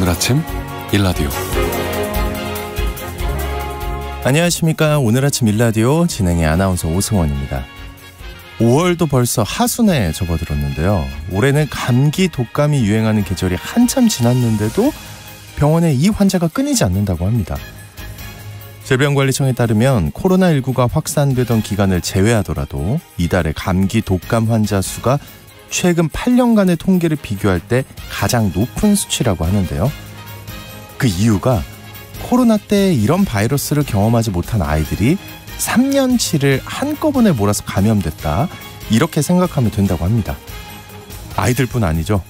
오늘 아침 일라디오. 안녕하십니까. 오늘 아침 일라디오 진행의 아나운서 오승원입니다. 5월도 벌써 하순에 접어들었는데요. 올해는 감기, 독감이 유행하는 계절이 한참 지났는데도 병원에 이 환자가 끊이지 않는다고 합니다. 질병관리청에 따르면 코로나19가 확산되던 기간을 제외하더라도 이달의 감기, 독감 환자 수가 최근 8년간의 통계를 비교할 때 가장 높은 수치라고 하는데요. 그 이유가 코로나 때 이런 바이러스를 경험하지 못한 아이들이 3년치를 한꺼번에 몰아서 감염됐다, 이렇게 생각하면 된다고 합니다. 아이들뿐 아니죠.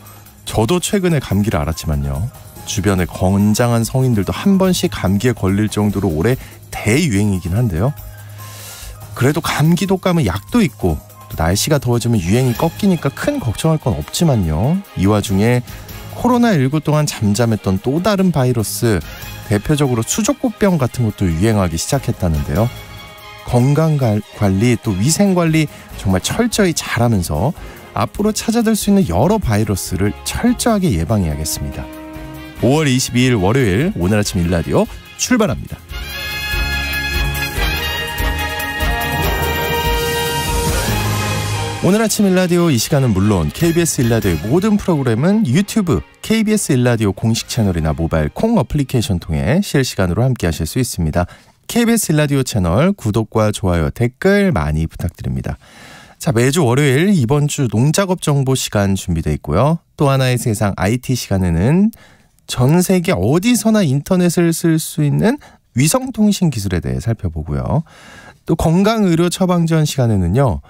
저도 최근에 감기를 알았지만요. 주변의 건장한 성인들도 한 번씩 감기에 걸릴 정도로 올해 대유행이긴 한데요. 그래도 감기, 독감은 약도 있고 또 날씨가 더워지면 유행이 꺾이니까 큰 걱정할 건 없지만요. 이 와중에 코로나19 동안 잠잠했던 또 다른 바이러스, 대표적으로 수족구병 같은 것도 유행하기 시작했다는데요. 건강관리 또 위생관리 정말 철저히 잘하면서 앞으로 찾아들 수 있는 여러 바이러스를 철저하게 예방해야겠습니다. 5월 22일 월요일 오늘 아침 일라디오 출발합니다. 오늘 아침 일라디오, 이 시간은 물론 KBS 일라디오의 모든 프로그램은 유튜브 KBS 일라디오 공식 채널이나 모바일 콩 어플리케이션 통해 실시간으로 함께 하실 수 있습니다. KBS 일라디오 채널 구독과 좋아요, 댓글 많이 부탁드립니다. 자, 매주 월요일 이번 주 농작업 정보 시간 준비되어 있고요. 또 하나의 세상 IT 시간에는 전 세계 어디서나 인터넷을 쓸 수 있는 위성통신 기술에 대해 살펴보고요. 또 건강의료 처방전 시간에는요,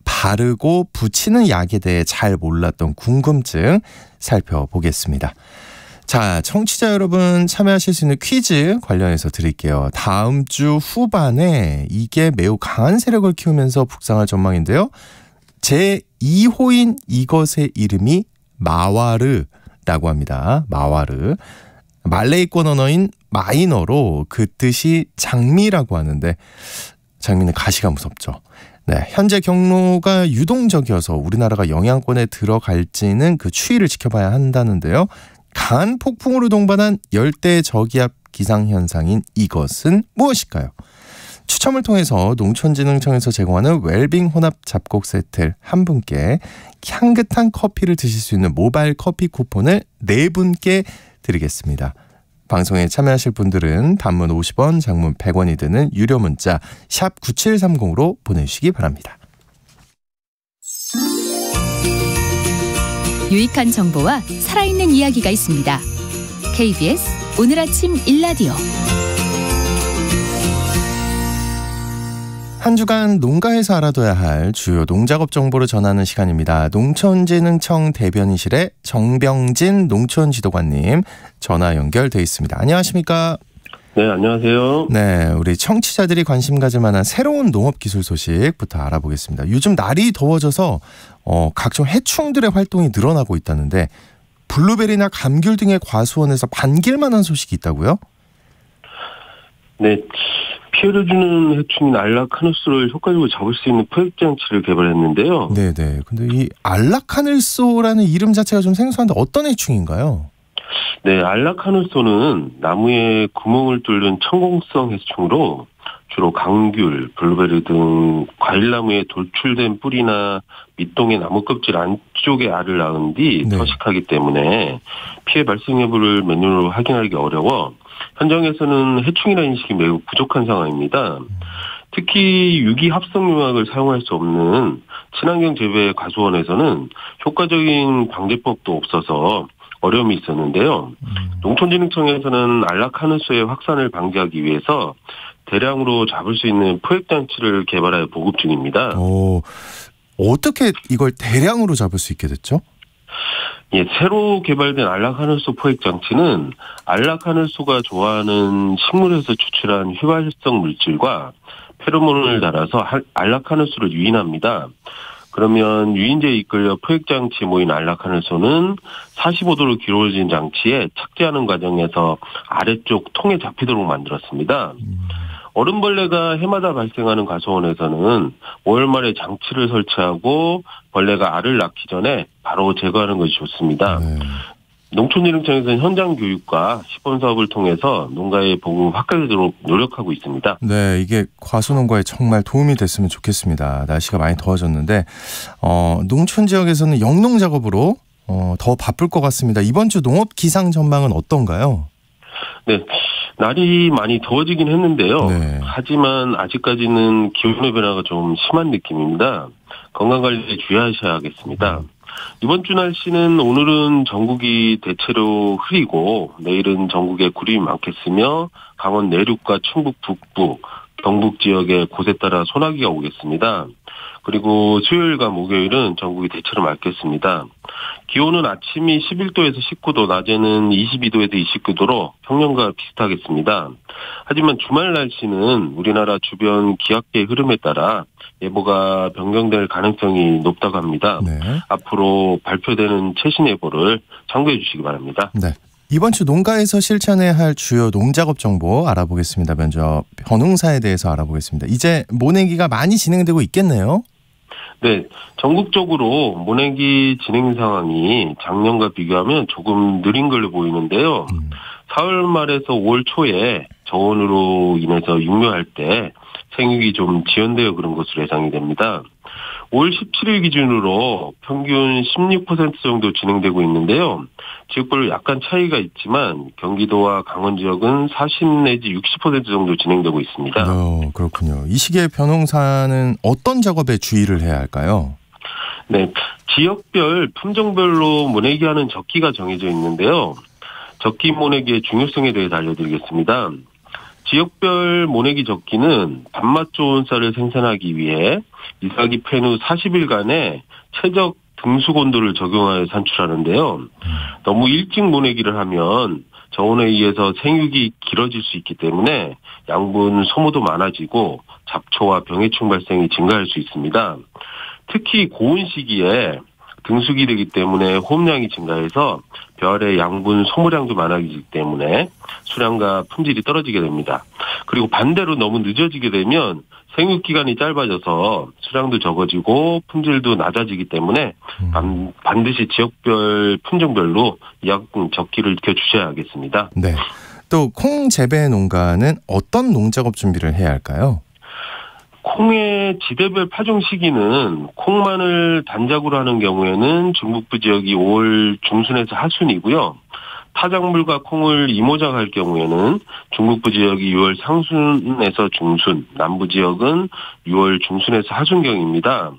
바르고 붙이는 약에 대해 잘 몰랐던 궁금증 살펴보겠습니다. 자, 청취자 여러분 참여하실 수 있는 퀴즈 관련해서 드릴게요. 다음 주 후반에 이게 매우 강한 세력을 키우면서 북상할 전망인데요. 제2호인 이것의 이름이 마와르라고 합니다. 마와르. 말레이권 언어인 마이너로 그 뜻이 장미라고 하는데, 장미는 가시가 무섭죠. 네, 현재 경로가 유동적이어서 우리나라가 영향권에 들어갈지는 그 추이를 지켜봐야 한다는데요. 강한 폭풍으로 동반한 열대 저기압 기상현상인 이것은 무엇일까요? 추첨을 통해서 농촌진흥청에서 제공하는 웰빙 혼합 잡곡 세트를 한 분께, 향긋한 커피를 드실 수 있는 모바일 커피 쿠폰을 4분께 드리겠습니다. 방송에 참여하실 분들은 단문 50원, 장문 100원이 드는 유료 문자 샵 9730으로 보내주시기 바랍니다. 유익한 정보와 살아있는 이야기가 있습니다. KBS 오늘 아침 일라디오. 한 주간 농가에서 알아둬야 할 주요 농작업 정보를 전하는 시간입니다. 농촌진흥청 대변인실의 정병진 농촌지도관님 전화 연결돼 있습니다. 안녕하십니까? 네, 안녕하세요. 네, 우리 청취자들이 관심 가질 만한 새로운 농업기술 소식부터 알아보겠습니다. 요즘 날이 더워져서 각종 해충들의 활동이 늘어나고 있다는데, 블루베리나 감귤 등의 과수원에서 반길만한 소식이 있다고요? 네, 피해를 주는 해충인 알라카누스를 효과적으로 잡을 수 있는 포획장치를 개발했는데요. 네네. 근데 이 알라카늘소라는 이름 자체가 좀 생소한데 어떤 해충인가요? 네, 알라카누소는 나무에 구멍을 뚫는 천공성 해충으로 주로 감귤, 블루베리 등 과일나무에 돌출된 뿌리나 밑동의 나무 껍질 안쪽에 알을 낳은 뒤 터식하기 때문에 피해 발생 여부를 맨눈으로 확인하기 어려워 현장에서는 해충이라는 인식이 매우 부족한 상황입니다. 특히 유기합성융합을 사용할 수 없는 친환경 재배 과수원에서는 효과적인 방제법도 없어서 어려움이 있었는데요. 농촌진흥청에서는 알라카누스의 확산을 방지하기 위해서 대량으로 잡을 수 있는 포획장치를 개발하여 보급 중입니다. 어떻게 이걸 대량으로 잡을 수 있게 됐죠? 예, 새로 개발된 알라카누스 포획장치는 알라카누스가 좋아하는 식물에서 추출한 휘발성 물질과 페로몬을 달아서 알라카누스를 유인합니다. 그러면 유인제에 이끌려 포획장치에 모인 알라카누스는 45도로 기울어진 장치에 착지하는 과정에서 아래쪽 통에 잡히도록 만들었습니다. 얼음벌레가 해마다 발생하는 과수원에서는 5월 말에 장치를 설치하고 벌레가 알을 낳기 전에 바로 제거하는 것이 좋습니다. 농촌진흥청에서는 현장 교육과 시범 사업을 통해서 농가의 보급 확대되도록 노력하고 있습니다. 네, 이게 과수농가에 정말 도움이 됐으면 좋겠습니다. 날씨가 많이 더워졌는데 농촌 지역에서는 영농 작업으로 더 바쁠 것 같습니다. 이번 주 농업 기상 전망은 어떤가요? 네, 날이 많이 더워지긴 했는데요. 네. 하지만 아직까지는 기온의 변화가 좀 심한 느낌입니다. 건강관리에 주의하셔야겠습니다. 이번 주 날씨는 오늘은 전국이 대체로 흐리고 내일은 전국에 구름이 많겠으며 강원 내륙과 충북 북부, 경북 지역에 곳에 따라 소나기가 오겠습니다. 그리고 수요일과 목요일은 전국이 대체로 맑겠습니다. 기온은 아침이 11도에서 19도, 낮에는 22도에서 29도로 평년과 비슷하겠습니다. 하지만 주말 날씨는 우리나라 주변 기압계의 흐름에 따라 예보가 변경될 가능성이 높다고 합니다. 네. 앞으로 발표되는 최신 예보를 참고해 주시기 바랍니다. 네. 이번 주 농가에서 실천해야 할 주요 농작업 정보 알아보겠습니다. 먼저 벼농사에 대해서 알아보겠습니다. 이제 모내기가 많이 진행되고 있겠네요. 네, 전국적으로 모내기 진행 상황이 작년과 비교하면 조금 느린 걸로 보이는데요. 4월 말에서 5월 초에 저온으로 인해서 육묘할 때 생육이 좀 지연되어 그런 것으로 예상이 됩니다. 5월 17일 기준으로 평균 16% 정도 진행되고 있는데요. 지역별로 약간 차이가 있지만 경기도와 강원 지역은 40 내지 60% 정도 진행되고 있습니다. 그렇군요. 이 시기에 벼농사는 어떤 작업에 주의를 해야 할까요? 네, 지역별 품종별로 모내기하는 적기가 정해져 있는데요. 적기 모내기의 중요성에 대해서 알려드리겠습니다. 지역별 모내기 적기는 밥맛 좋은 쌀을 생산하기 위해 이삭이 팬 후 40일간의 최적 등수 온도를 적용하여 산출하는데요. 너무 일찍 모내기를 하면 저온에 의해서 생육이 길어질 수 있기 때문에 양분 소모도 많아지고 잡초와 병해충 발생이 증가할 수 있습니다. 특히 고온 시기에 등숙이 되기 때문에 호흡량이 증가해서 벼의 양분 소모량도 많아지기 때문에 수량과 품질이 떨어지게 됩니다. 그리고 반대로 너무 늦어지게 되면 생육 기간이 짧아져서 수량도 적어지고 품질도 낮아지기 때문에 반드시 지역별 품종별로 이학금 적기를 지켜주셔야겠습니다. 네. 또 콩 재배 농가는 어떤 농작업 준비를 해야 할까요? 콩의 지대별 파종 시기는 콩만을 단작으로 하는 경우에는 중북부 지역이 5월 중순에서 하순이고요. 타작물과 콩을 이모작할 경우에는 중북부 지역이 6월 상순에서 중순, 남부 지역은 6월 중순에서 하순경입니다.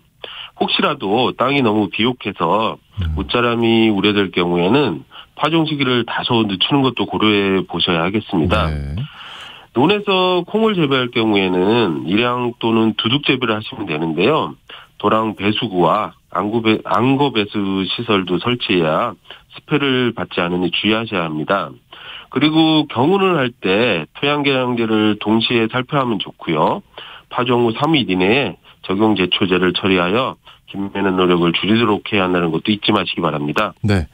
혹시라도 땅이 너무 비옥해서 무자람이 우려될 경우에는 파종 시기를 다소 늦추는 것도 고려해 보셔야 하겠습니다. 네. 논에서 콩을 재배할 경우에는 일양 또는 두둑 재배를 하시면 되는데요. 도랑 배수구와 앙거 배수 시설도 설치해야 스패를 받지 않으니 주의하셔야 합니다. 그리고 경운을 할 때 토양계량제를 동시에 살펴하면 좋고요. 파종 후 3일 이내에 적용 제초제를 처리하여 김매는 노력을 줄이도록 해야 한다는 것도 잊지 마시기 바랍니다. 네.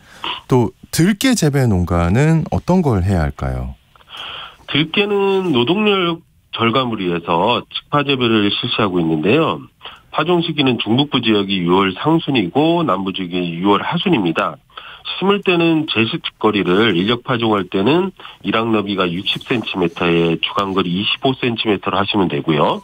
또 들깨 재배 농가는 어떤 걸 해야 할까요? 들깨는 노동력 절감을 위해서 직파 재배를 실시하고 있는데요. 파종 시기는 중북부 지역이 6월 상순이고 남부 지역이 6월 하순입니다. 심을 때는 제식거리를 인력 파종할 때는 일학 너비가 60cm에 주간거리 25cm로 하시면 되고요.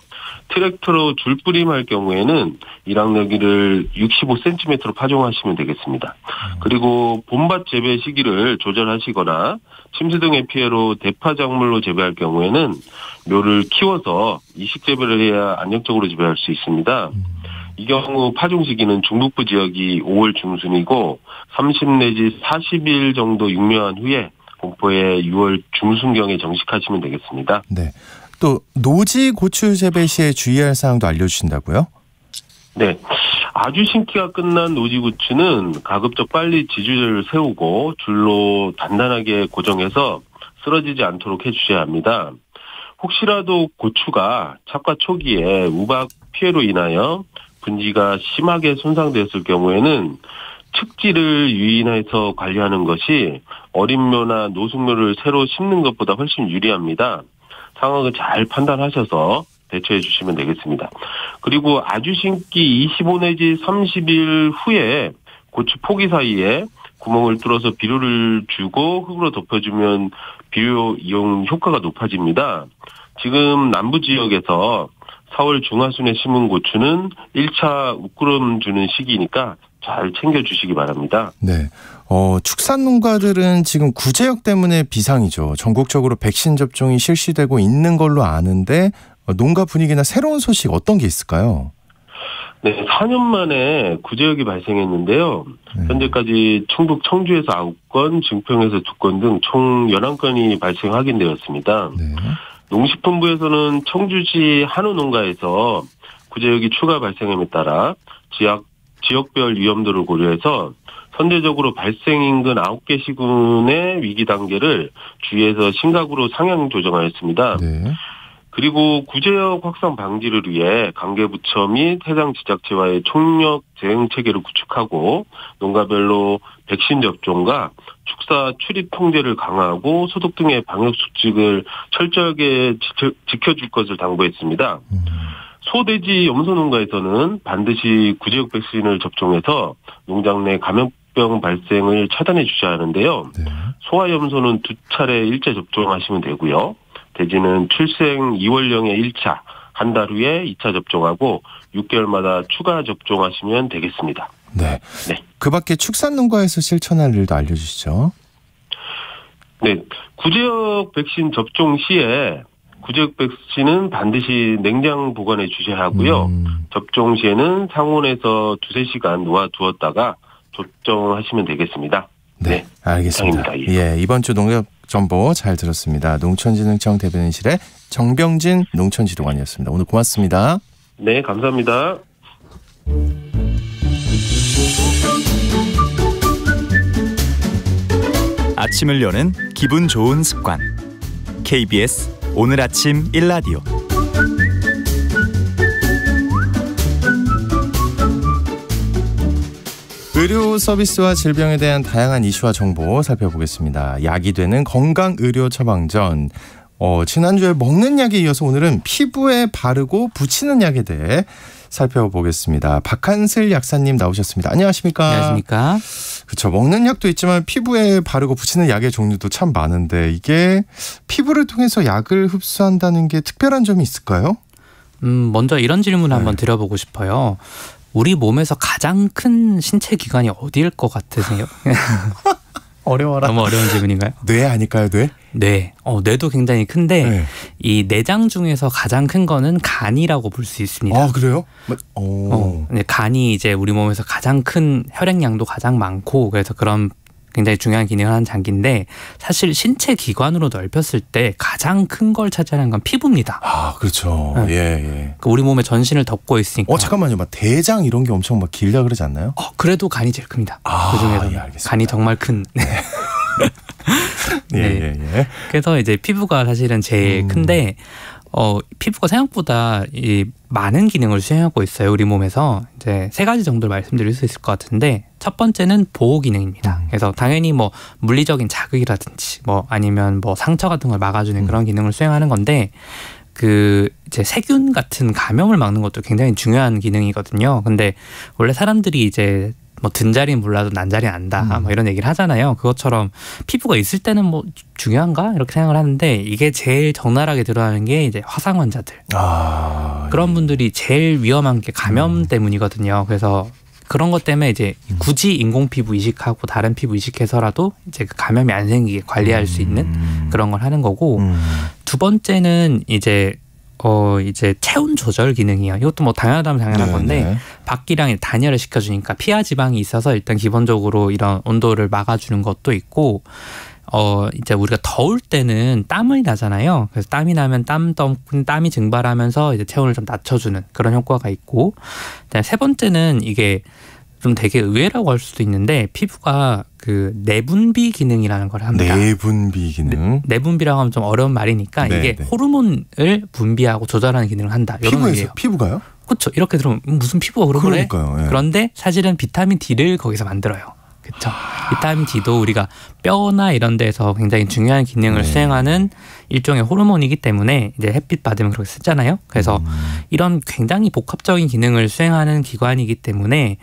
트랙터로 줄뿌림할 경우에는 일학 너비를 65cm로 파종하시면 되겠습니다. 그리고 봄밭 재배 시기를 조절하시거나 침수 등의 피해로 대파 작물로 재배할 경우에는 묘를 키워서 이식 재배를 해야 안정적으로 재배할 수 있습니다. 이 경우 파종 시기는 중북부 지역이 5월 중순이고 30 내지 40일 정도 육묘한 후에 본포에 6월 중순경에 정식하시면 되겠습니다. 네. 또 노지 고추 재배 시에 주의할 사항도 알려주신다고요? 네. 아주 심기가 끝난 노지고추는 가급적 빨리 지주제를 세우고 줄로 단단하게 고정해서 쓰러지지 않도록 해주셔야 합니다. 혹시라도 고추가 착과 초기에 우박 피해로 인하여 분지가 심하게 손상되었을 경우에는 측지를 유인해서 관리하는 것이 어린 묘나 노숙묘를 새로 심는 것보다 훨씬 유리합니다. 상황을 잘 판단하셔서 대처해 주시면 되겠습니다. 그리고 아주 심기 25 내지 30일 후에 고추 포기 사이에 구멍을 뚫어서 비료를 주고 흙으로 덮어주면 비료 이용 효과가 높아집니다. 지금 남부 지역에서 4월 중하순에 심은 고추는 1차 웃구름 주는 시기니까 잘 챙겨주시기 바랍니다. 네. 축산 농가들은 지금 구제역 때문에 비상이죠. 전국적으로 백신 접종이 실시되고 있는 걸로 아는데 농가 분위기나 새로운 소식 어떤 게 있을까요? 네, 4년 만에 구제역이 발생했는데요. 현재까지 충북 청주에서 9건, 증평에서 2건 등 총 11건이 발생 확인되었습니다. 네. 농식품부에서는 청주시 한우 농가에서 구제역이 추가 발생함에 따라 지역별 위험도를 고려해서 선제적으로 발생 인근 9개 시군의 위기 단계를 주에서 심각으로 상향 조정하였습니다. 네. 그리고 구제역 확산 방지를 위해 관계부처 및 해당 지자체와의 총력 대응 체계를 구축하고 농가별로 백신 접종과 축사 출입 통제를 강화하고 소독 등의 방역 수칙을 철저하게 지켜줄 것을 당부했습니다. 소돼지 염소 농가에서는 반드시 구제역 백신을 접종해서 농장 내 감염병 발생을 차단해 주셔야 하는데요. 네. 소와 염소는 2차례 일제 접종하시면 되고요. 돼지는 출생 2월령에 1차, 한 달 후에 2차 접종하고 6개월마다 추가 접종하시면 되겠습니다. 네. 네. 그 밖에 축산 농가에서 실천할 일도 알려주시죠. 네. 구제역 백신 접종 시에 구제역 백신은 반드시 냉장 보관해 주셔야 하고요. 접종 시에는 상온에서 2-3시간 놓아두었다가 접종하시면 되겠습니다. 네, 알겠습니다. 이상입니다. 예, 이번 주 농협 정보 잘 들었습니다. 농촌진흥청 대변인실의 정병진 농촌지도관이었습니다. 오늘 고맙습니다. 네, 감사합니다. 아침을 여는 기분 좋은 습관. KBS 오늘 아침 1라디오. 의료 서비스와 질병에 대한 다양한 이슈와 정보 살펴보겠습니다. 약이 되는 건강의료 처방전. 지난주에 먹는 약에 이어서 오늘은 피부에 바르고 붙이는 약에 대해 살펴보겠습니다. 박한슬 약사님 나오셨습니다. 안녕하십니까? 안녕하십니까? 그렇죠. 먹는 약도 있지만 피부에 바르고 붙이는 약의 종류도 참 많은데 이게 피부를 통해서 약을 흡수한다는 게 특별한 점이 있을까요? 먼저 이런 질문을 한번 드려보고 싶어요. 우리 몸에서 가장 큰 신체 기관이 어디일 것 같으세요? 어려워라. 너무 어려운 질문인가요? 뇌 아닐까요, 뇌? 네. 뇌도 굉장히 큰데 네. 이 내장 중에서 가장 큰 거는 간이라고 볼 수 있습니다. 아, 그래요? 간이 이제 우리 몸에서 가장 큰 혈액량도 가장 많고 그래서 그런 굉장히 중요한 기능을 하는 장기인데 사실 신체 기관으로 넓혔을 때 가장 큰 걸 차지하는 건 피부입니다. 아, 그렇죠. 네. 예. 우리 몸의 전신을 덮고 있으니까. 잠깐만요. 막 대장 이런 게 엄청 막 길다 그러지 않나요? 그래도 간이 제일 큽니다. 아, 그중에서 예, 알겠습니다. 간이 정말 큰. 네. 예. 그래서 이제 피부가 사실은 제일 큰데 피부가 생각보다 이 많은 기능을 수행하고 있어요. 우리 몸에서 이제 3가지 정도를 말씀드릴 수 있을 것 같은데 첫 번째는 보호 기능입니다. 그래서 당연히 뭐 물리적인 자극이라든지 뭐 아니면 뭐 상처 같은 걸 막아주는 그런 기능을 수행하는 건데 그 이제 세균 같은 감염을 막는 것도 굉장히 중요한 기능이거든요. 근데 원래 사람들이 이제 뭐 든자리는 몰라도 난자리는 안다 뭐 이런 얘기를 하잖아요. 그것처럼 피부가 있을 때는 뭐 중요한가 이렇게 생각을 하는데 이게 제일 적나라하게 드러나는 게 이제 화상 환자들. 그런 분들이 제일 위험한 게 감염 때문이거든요. 그래서 그런 것 때문에 이제 굳이 인공 피부 이식하고 다른 피부 이식해서라도 이제 그 감염이 안 생기게 관리할 수 있는 그런 걸 하는 거고 두 번째는 이제 체온 조절 기능이요. 이것도 뭐 당연하다면 당연한 건데 밖이랑 단열을 시켜주니까 피하 지방이 있어서 일단 기본적으로 이런 온도를 막아주는 것도 있고 이제 우리가 더울 때는 땀이 나잖아요. 그래서 땀이 나면 땀이 증발하면서 이제 체온을 좀 낮춰주는 그런 효과가 있고 세 번째는 이게 좀 되게 의외라고 할 수도 있는데 피부가 그 내분비 기능이라는 걸 합니다. 내분비 기능. 내분비라고 하면 좀 어려운 말이니까 이게 호르몬을 분비하고 조절하는 기능을 한다. 이런 얘기예요. 피부가요? 그렇죠. 이렇게 들으면 무슨 피부가 그러네. 그러니까요. 예. 그런데 사실은 비타민 D를 거기서 만들어요. 그렇죠. 비타민 D도 우리가 뼈나 이런 데서 굉장히 중요한 기능을 수행하는 일종의 호르몬이기 때문에 이제 햇빛 받으면 그렇게 쓰잖아요. 그래서 이런 굉장히 복합적인 기능을 수행하는 기관이기 때문에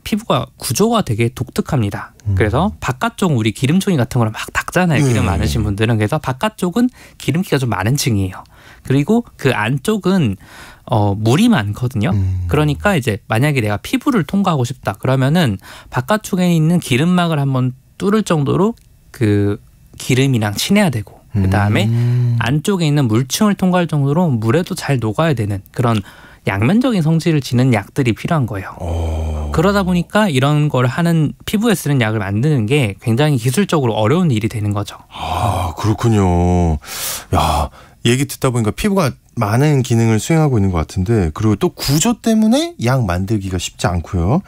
피부가 구조가 되게 독특합니다. 그래서 바깥쪽 우리 기름종이 같은 거를 막 닦잖아요. 기름 많으신 분들은. 그래서 바깥쪽은 기름기가 좀 많은 층이에요. 그리고 그 안쪽은 물이 많거든요. 그러니까 이제 만약에 내가 피부를 통과하고 싶다 그러면은 바깥쪽에 있는 기름막을 한번 뚫을 정도로 그 기름이랑 친해야 되고 그다음에 안쪽에 있는 물층을 통과할 정도로 물에도 잘 녹아야 되는 그런 양면적인 성질을 지닌 약들이 필요한 거예요. 그러다 보니까 이런 걸 하는 피부에 쓰는 약을 만드는 게 굉장히 기술적으로 어려운 일이 되는 거죠. 아, 그렇군요. 야, 얘기 듣다 보니까 피부가 많은 기능을 수행하고 있는 것 같은데 그리고 또 구조 때문에 약 만들기가 쉽지 않고요.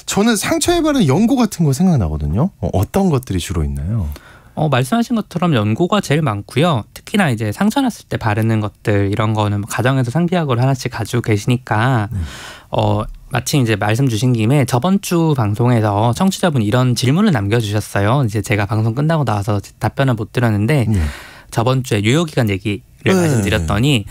저는 상처에 바르는 연고 같은 거 생각나거든요. 어떤 것들이 주로 있나요? 말씀하신 것처럼 연고가 제일 많고요. 특히나 이제 상처 났을 때 바르는 것들 이런 거는 가정에서 상비약으로 하나씩 가지고 계시니까 마침 이제 말씀 주신 김에 저번 주 방송에서 청취자분이 이런 질문을 남겨주셨어요. 이제 제가 방송 끝나고 나와서 답변을 못 드렸는데 저번 주에 유효기간 얘기를 말씀드렸더니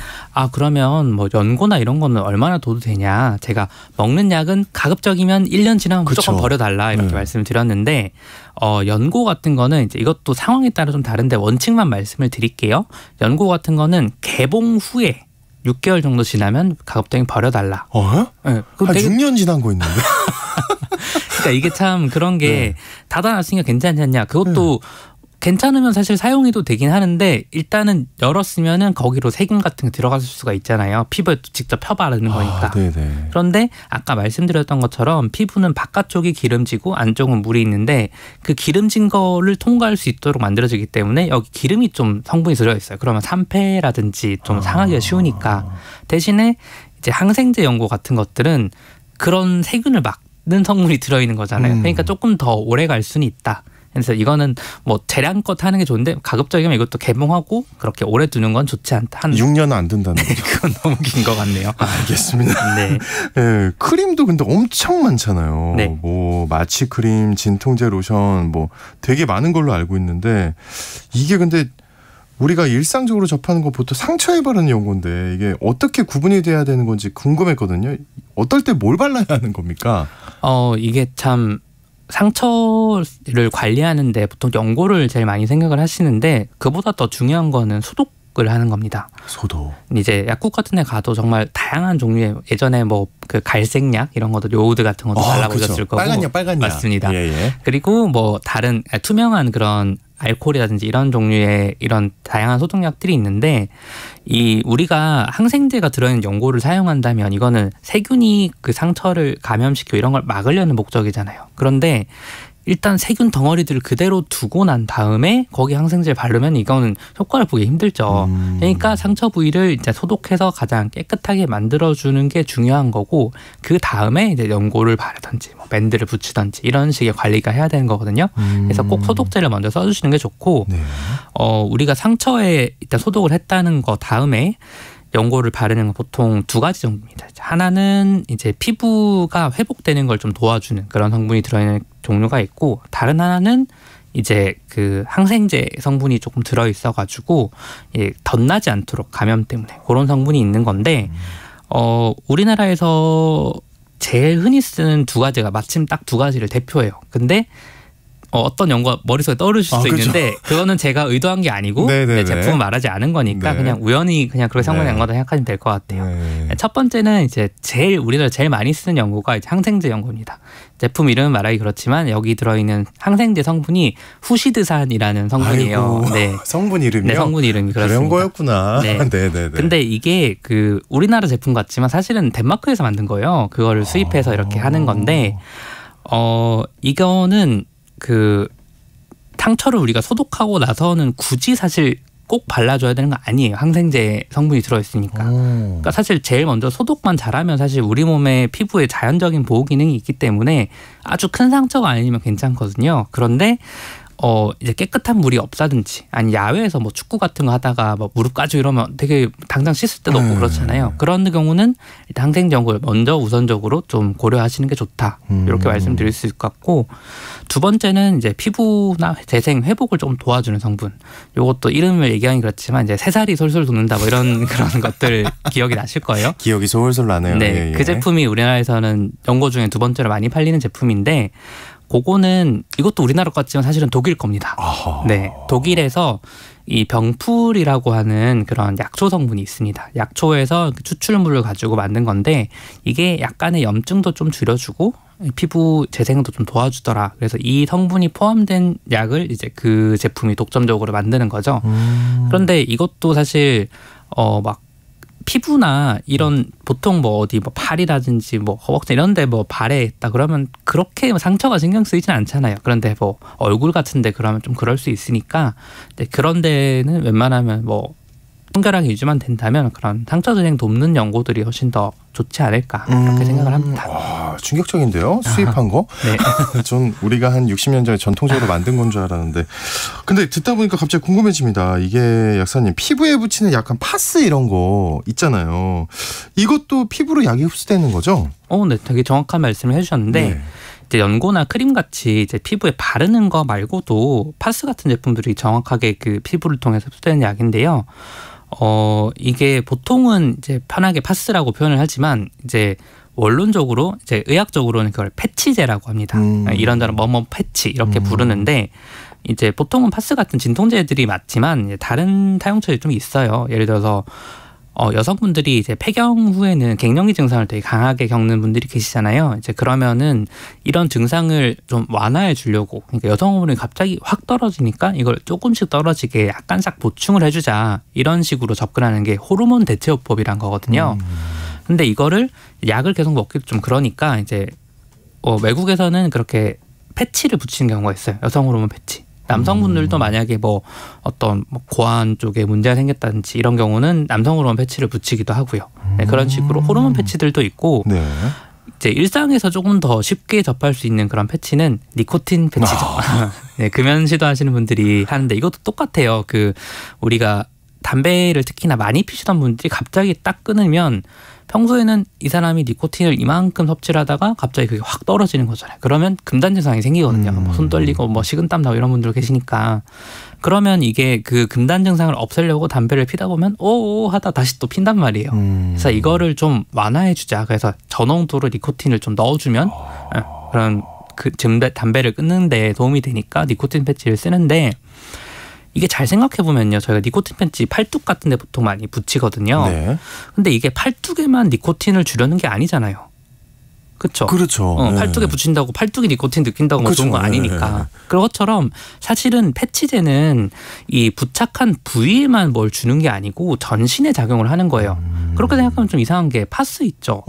그러면 뭐 연고나 이런 거는 얼마나 둬도 되냐. 제가 먹는 약은 가급적이면 1년 지나면 무조건 버려달라 이렇게 말씀을 드렸는데 연고 같은 거는 이제 이것도 상황에 따라 좀 다른데 원칙만 말씀을 드릴게요. 연고 같은 거는 개봉 후에 6개월 정도 지나면 가급적이면 버려달라. 네, 한 6년 지난 거 있는데. 그러니까 이게 참 그런 게 닫아놨으니까 괜찮지 않냐. 그것도 괜찮으면 사실 사용해도 되긴 하는데 일단은 열었으면은 거기로 세균 같은 게 들어갔을 수가 있잖아요. 피부에 직접 펴 바르는 거니까. 네네. 그런데 아까 말씀드렸던 것처럼 피부는 바깥쪽이 기름지고 안쪽은 물이 있는데 그 기름진 거를 통과할 수 있도록 만들어지기 때문에 여기 기름이 좀 성분이 들어있어요. 그러면 산패라든지 좀 상하기가 쉬우니까 대신에 이제 항생제 연고 같은 것들은 그런 세균을 막는 성분이 들어있는 거잖아요. 그러니까 조금 더 오래 갈 수는 있다. 그래서 이거는 뭐 재량껏 하는 게 좋은데 가급적이면 이것도 개봉하고 그렇게 오래 두는 건 좋지 않다. 6년은 안 된다는 거죠. 그건 너무 긴 것 같네요. 알겠습니다. 네. 네, 크림도 근데 엄청 많잖아요. 네. 뭐 마취 크림, 진통제 로션 뭐 되게 많은 걸로 알고 있는데 이게 근데 우리가 일상적으로 접하는 거 보통 상처에 바르는 연고인데 이게 어떻게 구분이 돼야 되는 건지 궁금했거든요. 어떨 때 뭘 발라야 하는 겁니까? 이게 참 상처를 관리하는데 보통 연고를 제일 많이 생각을 하시는데 그보다 더 중요한 거는 소독을 하는 겁니다. 소독. 이제 약국 같은 데 가도 정말 다양한 종류의 예전에 뭐 그 갈색약 이런 것도 요오드 같은 것도 발라보셨을 거고. 빨간 약. 맞습니다. 예. 그리고 뭐 다른 투명한 그런 알코올이라든지 이런 종류의 이런 다양한 소독약들이 있는데 우리가 항생제가 들어있는 연고를 사용한다면 이거는 세균이 그 상처를 감염시키고 이런 걸 막으려는 목적이잖아요. 그런데 일단 세균 덩어리들을 그대로 두고 난 다음에 거기 항생제를 바르면 이거는 효과를 보기 힘들죠. 그러니까 상처 부위를 이제 소독해서 가장 깨끗하게 만들어주는 게 중요한 거고 그 다음에 이제 연고를 바르든지 뭐 밴드를 붙이든지 이런 식의 관리가 해야 되는 거거든요. 그래서 꼭 소독제를 먼저 써주시는 게 좋고 우리가 상처에 일단 소독을 했다는 거 다음에 연고를 바르는 건 보통 2가지 정도입니다. 하나는 이제 피부가 회복되는 걸 좀 도와주는 그런 성분이 들어있는 종류가 있고 다른 하나는 이제 그 항생제 성분이 조금 들어있어가지고 덧나지 않도록 감염 때문에 그런 성분이 있는 건데 우리나라에서 제일 흔히 쓰는 2가지가 마침 딱 2가지를 대표해요. 근데 어떤 연구가 머릿속에 떠오르실 수도 있는데 그거는 제가 의도한 게 아니고 제품은 말하지 않은 거니까 그냥 우연히 그냥 그렇게 성분이 난 거다 생각하시면 될 것 같아요. 첫 번째는 이제 우리나라 제일 많이 쓰는 연고가 이제 항생제 연고입니다. 제품 이름은 말하기 그렇지만 여기 들어있는 항생제 성분이 후시드산이라는 성분이에요. 네. 성분 이름이요? 네, 성분 이름이 그렇습니다. 그런 거였구나. 네. 네네네. 근데 이게 그 우리나라 제품 같지만 사실은 덴마크에서 만든 거예요. 그거를 수입해서 이렇게 하는 건데 이거는 그 상처를 우리가 소독하고 나서는 굳이 사실 꼭 발라줘야 되는 거 아니에요. 항생제 성분이 들어있으니까. 그러니까 사실 제일 먼저 소독만 잘하면 사실 우리 몸의 피부에 자연적인 보호 기능이 있기 때문에 아주 큰 상처가 아니면 괜찮거든요. 그런데 이제 깨끗한 물이 없다든지 아니 야외에서 뭐 축구 같은 거 하다가 뭐 무릎 까지고 이러면 되게 당장 씻을 데도 없고 그렇잖아요. 그런 경우는 일단 항생제를 먼저 우선적으로 좀 고려하시는 게 좋다. 이렇게 말씀드릴 수 있을 것 같고 두 번째는 이제 피부나 재생 회복을 좀 도와주는 성분. 요것도 이름을 얘기하기 그렇지만 이제 새살이 솔솔 돋는다 뭐 이런 그런 것들 기억이 나실 거예요. 기억이 솔솔 나네요. 네, 예. 그 제품이 우리나라에서는 연고 중에 두 번째로 많이 팔리는 제품인데 그거는 이것도 우리나라 것 같지만 사실은 독일 겁니다. 아하. 네, 독일에서 이 병풀이라고 하는 그런 약초 성분이 있습니다. 약초에서 추출물을 가지고 만든 건데 이게 약간의 염증도 좀 줄여주고 피부 재생도 좀 도와주더라. 그래서 이 성분이 포함된 약을 이제 그 제품이 독점적으로 만드는 거죠. 그런데 이것도 사실 막 피부나 이런 보통 뭐 어디 뭐 팔이라든지 뭐 허벅지 이런데 뭐 발에 있다 그러면 그렇게 상처가 신경 쓰이진 않잖아요. 그런데 뭐 얼굴 같은데 그러면 좀 그럴 수 있으니까 그런 데는 웬만하면 뭐 청결하게 유지만 된다면 그런 상처 재생 돕는 연고들이 훨씬 더 좋지 않을까 그렇게 생각을 합니다. 와, 충격적인데요. 수입한 거? 네. 전 우리가 한 60년 전에 전통적으로 만든 건 줄 알았는데 근데 듣다 보니까 갑자기 궁금해집니다. 이게 약사님 피부에 붙이는 약간 파스 이런 거 있잖아요. 이것도 피부로 약이 흡수되는 거죠? 네, 되게 정확한 말씀을 해주셨는데 네. 이제 연고나 크림 같이 이제 피부에 바르는 거 말고도 파스 같은 제품들이 정확하게 그 피부를 통해서 흡수되는 약인데요. 이게 보통은 이제 편하게 파스라고 표현을 하지만 이제 원론적으로 이제 의학적으로는 그걸 패치제라고 합니다. 이런저런 뭐뭐 패치 이렇게 부르는데 이제 보통은 파스 같은 진통제들이 맞지만 다른 사용처들이 좀 있어요. 예를 들어서 여성분들이 이제 폐경 후에는 갱년기 증상을 되게 강하게 겪는 분들이 계시잖아요. 이제 그러면은 이런 증상을 좀 완화해 주려고 그러니까 여성 호르몬이 갑자기 확 떨어지니까 이걸 조금씩 떨어지게 약간씩 보충을 해주자 이런 식으로 접근하는 게 호르몬 대체요법이란 거거든요. 근데 이거를 약을 계속 먹기도 좀 그러니까 이제 외국에서는 그렇게 패치를 붙이는 경우가 있어요. 여성 호르몬 패치. 남성분들도 만약에 뭐 어떤 고환 쪽에 문제가 생겼다든지 이런 경우는 남성 호르몬 패치를 붙이기도 하고요. 네, 그런 식으로 호르몬 패치들도 있고 네. 이제 일상에서 조금 더 쉽게 접할 수 있는 그런 패치는 니코틴 패치죠. 네, 금연 시도하시는 분들이 하는데 이것도 똑같아요. 그 우리가 담배를 특히나 많이 피시던 분들이 갑자기 딱 끊으면 평소에는 이 사람이 니코틴을 이만큼 섭취를 하다가 갑자기 그게 확 떨어지는 거잖아요. 그러면 금단 증상이 생기거든요. 뭐 손 떨리고 뭐 식은땀 나고 이런 분들 계시니까 그러면 이게 그 금단 증상을 없애려고 담배를 피다 보면 오오 하다 다시 또 핀단 말이에요. 그래서 이거를 좀 완화해 주자. 그래서 저농도로 니코틴을 좀 넣어주면 그런 그 담배를 끊는 데 도움이 되니까 니코틴 패치를 쓰는데 이게 잘 생각해보면요. 저희가 니코틴 패치 팔뚝 같은 데 보통 많이 붙이거든요. 네. 근데 이게 팔뚝에만 니코틴을 주려는 게 아니잖아요. 그렇죠. 그렇죠. 네. 팔뚝에 붙인다고 팔뚝이 니코틴 느낀다고 뭐 그렇죠. 좋은 건 아니니까. 네. 그런 것처럼 사실은 패치제는 이 부착한 부위에만 뭘 주는 게 아니고 전신에 작용을 하는 거예요. 그렇게 생각하면 좀 이상한 게 파스 있죠.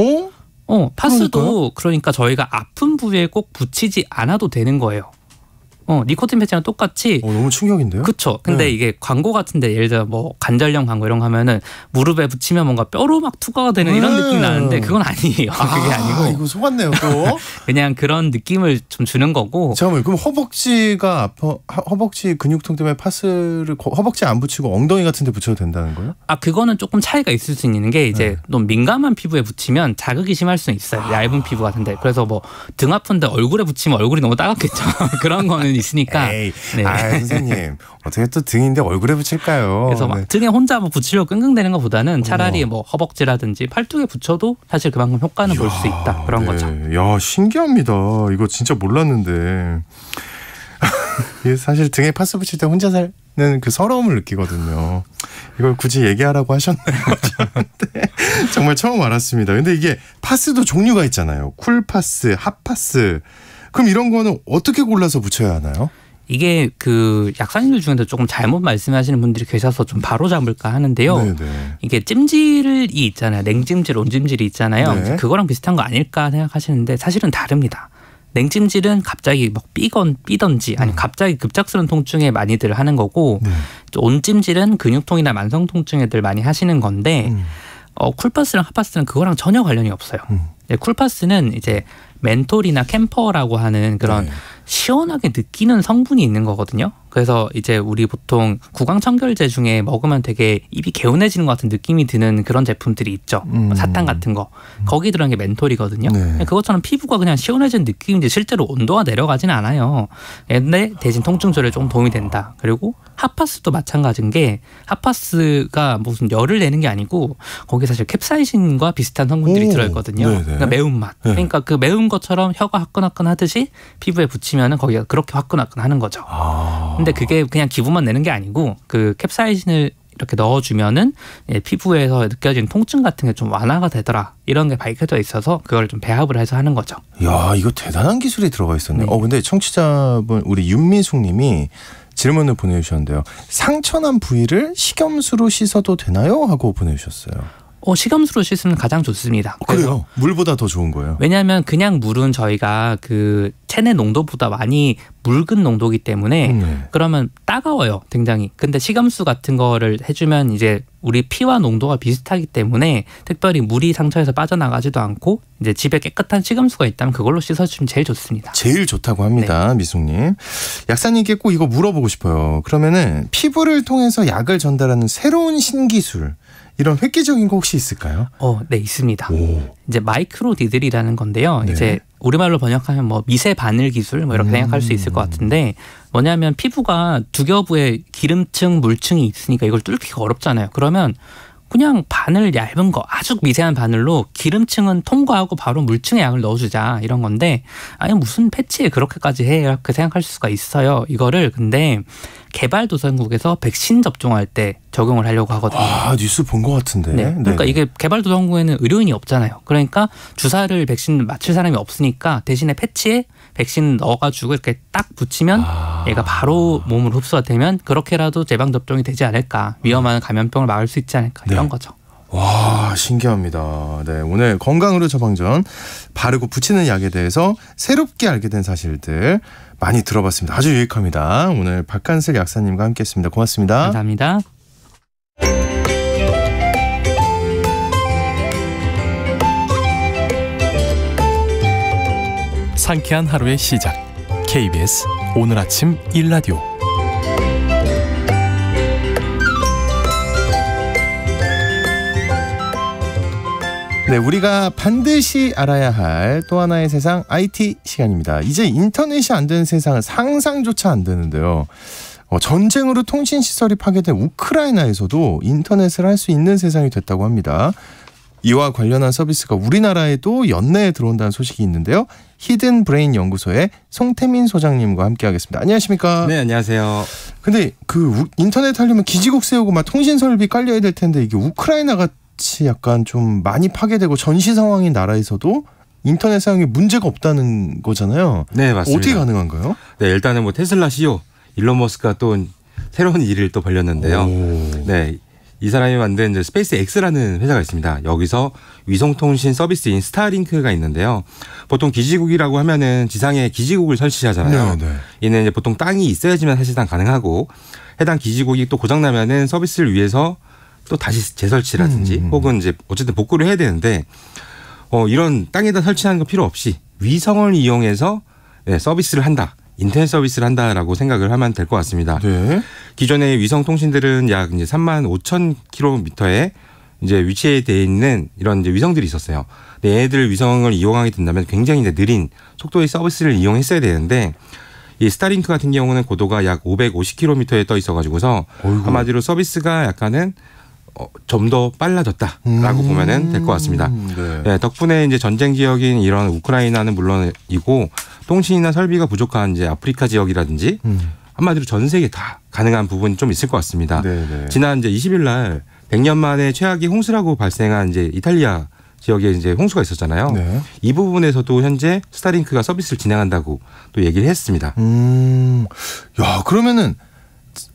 파스도 그러니까 저희가 아픈 부위에 꼭 붙이지 않아도 되는 거예요. 니코틴 패치랑 똑같이. 너무 충격인데요? 그렇죠. 근데 네. 이게 광고 같은데 예를 들어 뭐 관절염 광고 이런 거 하면은 무릎에 붙이면 뭔가 뼈로 막 투과가 되는 이런 느낌이 나는데 그건 아니에요. 그게 아니고 이거 속았네요 또. 그냥 그런 느낌을 좀 주는 거고. 잠깐만, 그럼 허벅지가 아파, 허벅지 근육통 때문에 파스를 허벅지 안 붙이고 엉덩이 같은 데 붙여도 된다는 거예요? 그거는 조금 차이가 있을 수 있는 게 이제 너무 민감한 피부에 붙이면 자극이 심할 수 있어요. 얇은 피부 같은데. 그래서 뭐 등 아픈데 얼굴에 붙이면 얼굴이 너무 따갑겠죠. 그런 거는 있으니까. 에이, 네. 선생님 어떻게 또 등인데 얼굴에 붙일까요? 그래서 막 등에 혼자 뭐 붙이려고 끙끙대는 것보다는 차라리 뭐 허벅지라든지 팔뚝에 붙여도 사실 그만큼 효과는 볼 수 있다. 그런 거죠. 야, 신기합니다. 이거 진짜 몰랐는데. 이게 사실 등에 파스 붙일 때 혼자 사는 그 서러움을 느끼거든요. 이걸 굳이 얘기하라고 하셨나요? 정말 처음 알았습니다. 근데 이게 파스도 종류가 있잖아요. 쿨파스, 핫파스. 그럼 이런 거는 어떻게 골라서 붙여야 하나요? 이게 그 약사님들 중에서 조금 잘못 말씀하시는 분들이 계셔서 좀 바로 잡을까 하는데요. 네네. 이게 찜질이 있잖아요. 냉찜질, 온찜질이 있잖아요. 네. 그거랑 비슷한 거 아닐까 생각하시는데 사실은 다릅니다. 냉찜질은 갑자기 막 삐던지 아니 갑자기 급작스러운 통증에 많이들 하는 거고 온찜질은 근육통이나 만성 통증에들 많이 하시는 건데 쿨파스랑 핫파스는 그거랑 전혀 관련이 없어요. 쿨파스는 이제 멘톨이나 캠퍼라고 하는 그런 시원하게 느끼는 성분이 있는 거거든요. 그래서 이제 우리 보통 구강청결제 중에 먹으면 되게 입이 개운해지는 것 같은 느낌이 드는 그런 제품들이 있죠. 사탕 같은 거. 거기 들어간 게 멘톨이거든요. 네. 그것처럼 피부가 그냥 시원해지는 느낌인지 실제로 온도가 내려가지는 않아요. 근데 대신 통증조절에 조금 도움이 된다. 그리고 핫파스도 마찬가지인 게 핫파스가 무슨 열을 내는 게 아니고 거기 사실 캡사이신과 비슷한 성분들이 들어있거든요. 네네. 그러니까 매운맛. 네. 그러니까 그 매운 것처럼 혀가 화끈화끈하듯이 피부에 붙이면은 거기가 그렇게 화끈화끈하는 거죠. 근데 그게 그냥 기분만 내는 게 아니고 그 캡사이신을 이렇게 넣어주면은 피부에서 느껴지는 통증 같은 게 좀 완화가 되더라. 이런 게 밝혀져 있어서 그걸 좀 배합을 해서 하는 거죠. 야, 이거 대단한 기술이 들어가 있었네요. 네. 근데 청취자분 우리 윤미숙님이 질문을 보내주셨는데요. 상처난 부위를 식염수로 씻어도 되나요? 하고 보내주셨어요. 식염수로 씻으면 가장 좋습니다. 그래요? 물보다 더 좋은 거예요? 왜냐하면 그냥 물은 저희가 그 체내 농도보다 많이 묽은 농도이기 때문에 그러면 따가워요, 굉장히. 근데 식염수 같은 거를 해주면 이제 우리 피와 농도가 비슷하기 때문에 특별히 물이 상처에서 빠져나가지도 않고 이제 집에 깨끗한 식염수가 있다면 그걸로 씻어주면 제일 좋습니다. 제일 좋다고 합니다, 미숙님. 약사님께 꼭 이거 물어보고 싶어요. 그러면은 피부를 통해서 약을 전달하는 새로운 신기술, 이런 획기적인 거 혹시 있을까요? 네, 있습니다. 오. 이제 마이크로 니들이라는 건데요. 네. 이제 우리말로 번역하면 뭐 미세 바늘 기술 뭐 이렇게 생각할 수 있을 것 같은데 뭐냐면 피부가 두겨부에 기름층, 물층이 있으니까 이걸 뚫기가 어렵잖아요. 그러면 그냥 바늘 얇은 거 아주 미세한 바늘로 기름층은 통과하고 바로 물층에 약을 넣어주자 이런 건데 아니 무슨 패치에 그렇게까지 해 이렇게 생각할 수가 있어요. 이거를 근데 개발도상국에서 백신 접종할 때 적용을 하려고 하거든요. 뉴스 본 것 같은데. 네. 그러니까 이게 개발도상국에는 의료인이 없잖아요. 그러니까 주사를 백신 맞출 사람이 없으니까 대신에 패치에 백신 넣어가지고 이렇게 딱 붙이면 얘가 바로 몸으로 흡수가 되면 그렇게라도 예방접종이 되지 않을까. 위험한 감염병을 막을 수 있지 않을까. 이런 거죠. 와, 신기합니다. 네, 오늘 건강의료 처방전 바르고 붙이는 약에 대해서 새롭게 알게 된 사실들 많이 들어봤습니다. 아주 유익합니다. 오늘 박한슬 약사님과 함께했습니다. 고맙습니다. 감사합니다. 상쾌한 하루의 시작. KBS 오늘 아침 1라디오. 네, 우리가 반드시 알아야 할 또 하나의 세상 IT 시간입니다. 이제 인터넷이 안 되는 세상은 상상조차 안 되는데요. 전쟁으로 통신시설이 파괴된 우크라이나에서도 인터넷을 할 수 있는 세상이 됐다고 합니다. 이와 관련한 서비스가 우리나라에도 연내에 들어온다는 소식이 있는데요. 히든 브레인 연구소의 송태민 소장님과 함께하겠습니다. 안녕하십니까? 네, 안녕하세요. 근데 그 인터넷 하려면 기지국 세우고 막 통신 설비 깔려야 될 텐데 이게 우크라이나 같이 약간 좀 많이 파괴되고 전시 상황인 나라에서도 인터넷 사용에 문제가 없다는 거잖아요. 네, 맞습니다. 어떻게 가능한가요? 네, 일단은 뭐 테슬라 CEO 일론 머스크가 또 새로운 일을 또 벌였는데요. 네. 이 사람이 만든 이제 스페이스 X라는 회사가 있습니다. 여기서 위성통신 서비스인 스타링크가 있는데요. 보통 기지국이라고 하면은 지상에 기지국을 설치하잖아요. 네. 이는 이제 보통 땅이 있어야지만 사실상 가능하고 해당 기지국이 또 고장나면은 서비스를 위해서 또 다시 재설치라든지 혹은 이제 어쨌든 복구를 해야 되는데 이런 땅에다 설치하는 거 필요 없이 위성을 이용해서 서비스를 한다. 인터넷 서비스를 한다라고 생각을 하면 될 것 같습니다. 네. 기존의 위성 통신들은 약 이제 35,000km에 이제 위치되어 있는 이런 이제 위성들이 있었어요. 근데 얘네들 위성을 이용하게 된다면 굉장히 이제 느린 속도의 서비스를 이용했어야 되는데 이 스타링크 같은 경우는 고도가 약 550km에 떠 있어가지고서 한마디로 서비스가 약간은 좀 더 빨라졌다라고 보면은 될 것 같습니다. 네, 덕분에 이제 전쟁 지역인 이런 우크라이나는 물론이고 통신이나 설비가 부족한 이제 아프리카 지역이라든지 한마디로 전 세계 다 가능한 부분이 좀 있을 것 같습니다. 네네. 지난 이제 20일 날 100년 만에 최악의 홍수라고 발생한 이제 이탈리아 지역에 이제 홍수가 있었잖아요. 네. 이 부분에서도 현재 스타링크가 서비스를 진행한다고 또 얘기를 했습니다. 야, 그러면은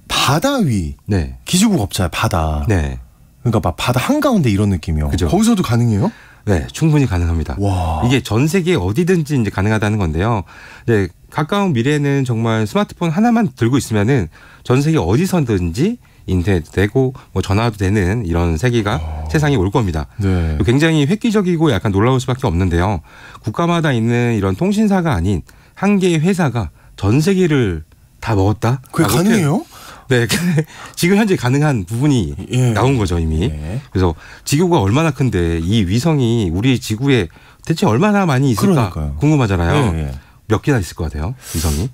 바다 위 네. 기지국 없잖아요. 바다. 네. 그러니까 막 바다 한가운데 이런 느낌이요. 그죠. 거기서도 가능해요? 네, 충분히 가능합니다. 와. 이게 전 세계 어디든지 이제 가능하다는 건데요. 네, 가까운 미래에는 정말 스마트폰 하나만 들고 있으면은 전 세계 어디서든지 인터넷 되고 뭐 전화도 되는 이런 세계가 세상에 올 겁니다. 네. 굉장히 획기적이고 약간 놀라울 수밖에 없는데요. 국가마다 있는 이런 통신사가 아닌 한 개의 회사가 전 세계를 다 먹었다. 그게 가능해요? 네, 근데 지금 현재 가능한 부분이 예. 나온 거죠 이미. 예. 그래서 지구가 얼마나 큰데 이 위성이 우리 지구에 대체 얼마나 많이 있을까 그러니까요. 궁금하잖아요. 예, 예. 몇 개나 있을 것 같아요 위성이?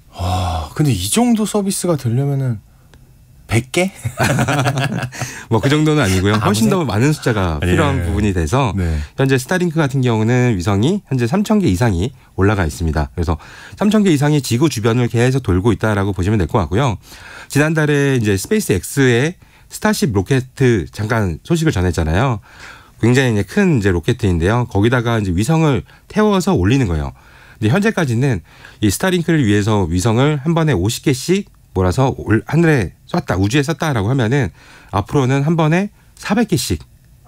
근데 이 정도 서비스가 되려면은 100개? 뭐 그 정도는 아니고요. 훨씬 더 많은 숫자가 필요한 예. 부분이 돼서 네. 현재 스타링크 같은 경우는 위성이 현재 3,000개 이상이 올라가 있습니다. 그래서 3,000개 이상이 지구 주변을 계속 돌고 있다라고 보시면 될 것 같고요. 지난달에 이제 스페이스 X의 스타쉽 로켓 잠깐 소식을 전했잖아요. 굉장히 큰 이제 로켓인데요. 거기다가 이제 위성을 태워서 올리는 거예요. 근데 현재까지는 이 스타링크를 위해서 위성을 한 번에 50개씩 몰아서 하늘에 쐈다, 우주에 쐈다라고 하면은 앞으로는 한 번에 400개씩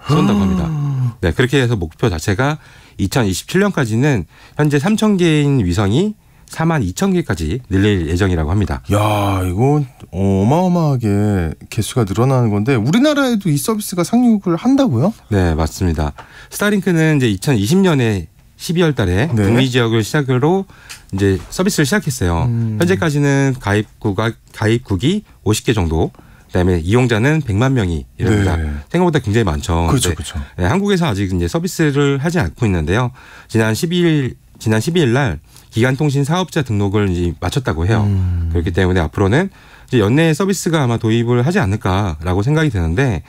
쏜다고 합니다. 네, 그렇게 해서 목표 자체가 2027년까지는 현재 3,000개인 위성이 42,000개까지 늘릴 예정이라고 합니다. 야, 이거 어마어마하게 개수가 늘어나는 건데 우리나라에도 이 서비스가 상륙을 한다고요? 네, 맞습니다. 스타링크는 이제 2020년에 12월 달에 네. 북미 지역을 시작으로 이제 서비스를 시작했어요. 현재까지는 가입국이 50개 정도, 그다음에 이용자는 100만 명이 이릅니다. 네. 생각보다 굉장히 많죠. 그렇죠, 네. 그렇죠. 네, 한국에서 아직 이제 서비스를 하지 않고 있는데요. 지난 12일 날 기간통신 사업자 등록을 이제 마쳤다고 해요. 그렇기 때문에 앞으로는 이제 연내에 서비스가 아마 도입을 하지 않을까라고 생각이 드는데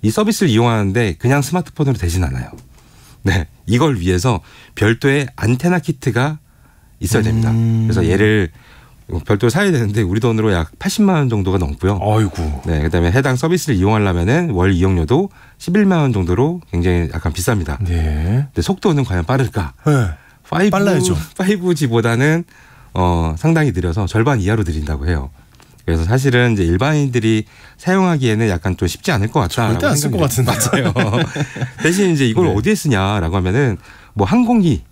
이 서비스를 이용하는데 그냥 스마트폰으로 되진 않아요. 네, 이걸 위해서 별도의 안테나 키트가 있어야 됩니다. 그래서 얘를 별도로 사야 되는데 우리 돈으로 약 80만 원 정도가 넘고요. 아이고. 네, 그다음에 해당 서비스를 이용하려면은 월 이용료도 11만 원 정도로 굉장히 약간 비쌉니다. 네. 근데 속도는 과연 빠를까? 네. 빨라야죠. 5G보다는 상당히 느려서 절반 이하로 느린다고 해요. 그래서 사실은 이제 일반인들이 사용하기에는 약간 좀 쉽지 않을 것 같다. 절대 안 쓸 것 같은데. 맞아요. 대신 이제 이걸 네. 어디에 쓰냐라고 하면은 뭐 항공기